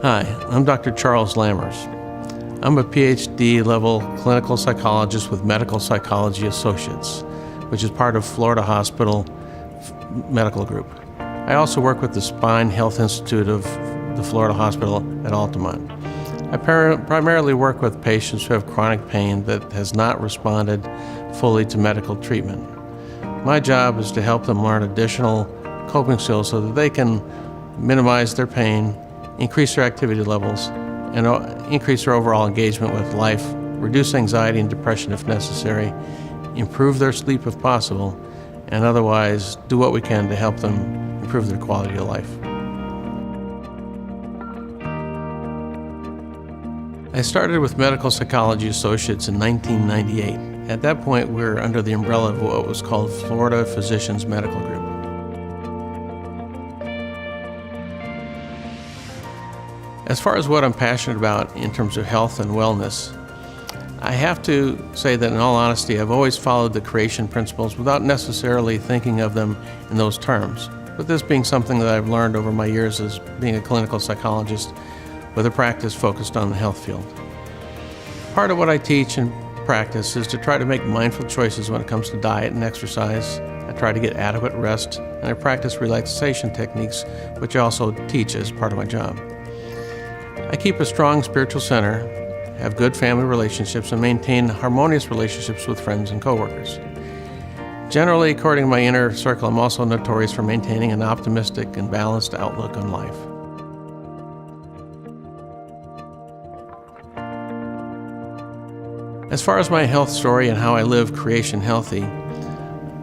Hi, I'm Dr. Charles Lammers. I'm a PhD level clinical psychologist with Medical Psychology Associates, which is part of Florida Hospital Medical Group. I also work with the Spine Health Institute of the Florida Hospital at Altamont. I primarily work with patients who have chronic pain that has not responded fully to medical treatment. My job is to help them learn additional coping skills so that they can minimize their pain, increase their activity levels, and increase their overall engagement with life, reduce anxiety and depression if necessary, improve their sleep if possible, and otherwise do what we can to help them improve their quality of life. I started with Medical Psychology Associates in 1998. At that point, we were under the umbrella of what was called Florida Physicians Medical Group. As far as what I'm passionate about in terms of health and wellness, I have to say that in all honesty, I've always followed the creation principles without necessarily thinking of them in those terms. But this being something that I've learned over my years as being a clinical psychologist with a practice focused on the health field. Part of what I teach and practice is to try to make mindful choices when it comes to diet and exercise. I try to get adequate rest, and I practice relaxation techniques, which I also teach as part of my job. I keep a strong spiritual center, have good family relationships, and maintain harmonious relationships with friends and coworkers. Generally, according to my inner circle, I'm also notorious for maintaining an optimistic and balanced outlook on life. As far as my health story and how I live creation healthy,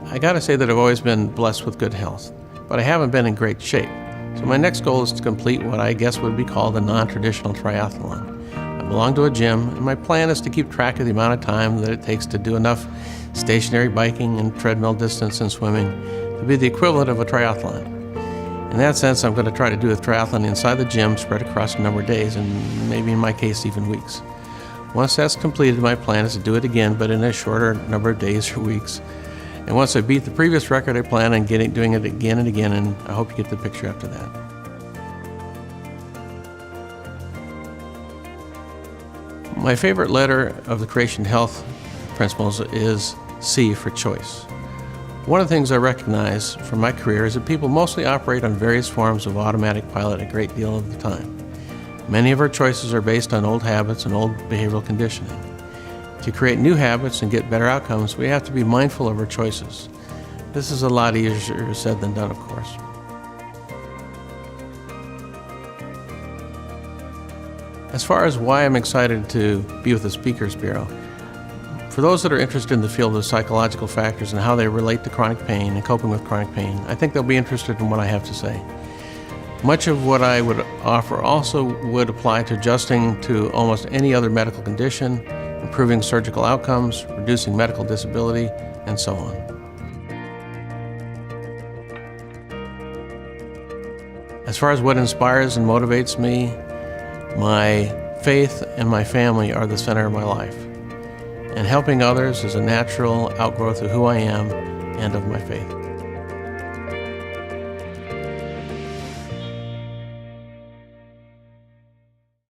I gotta say that I've always been blessed with good health, but I haven't been in great shape. So my next goal is to complete what I guess would be called a non-traditional triathlon. I belong to a gym, and my plan is to keep track of the amount of time that it takes to do enough stationary biking and treadmill distance and swimming to be the equivalent of a triathlon. In that sense, I'm going to try to do a triathlon inside the gym spread across a number of days, and maybe in my case even weeks. Once that's completed, my plan is to do it again, but in a shorter number of days or weeks. And once I beat the previous record, I plan on doing it again and again, and I hope you get the picture after that. My favorite letter of the creation health principles is C for choice. One of the things I recognize from my career is that people mostly operate on various forms of automatic pilot a great deal of the time. Many of our choices are based on old habits and old behavioral conditioning. To create new habits and get better outcomes, we have to be mindful of our choices. This is a lot easier said than done, of course. As far as why I'm excited to be with the Speakers Bureau, for those that are interested in the field of psychological factors and how they relate to chronic pain and coping with chronic pain, I think they'll be interested in what I have to say. Much of what I would offer also would apply to adjusting to almost any other medical condition, improving surgical outcomes, reducing medical disability, and so on. As far as what inspires and motivates me, my faith and my family are the center of my life. And helping others is a natural outgrowth of who I am and of my faith.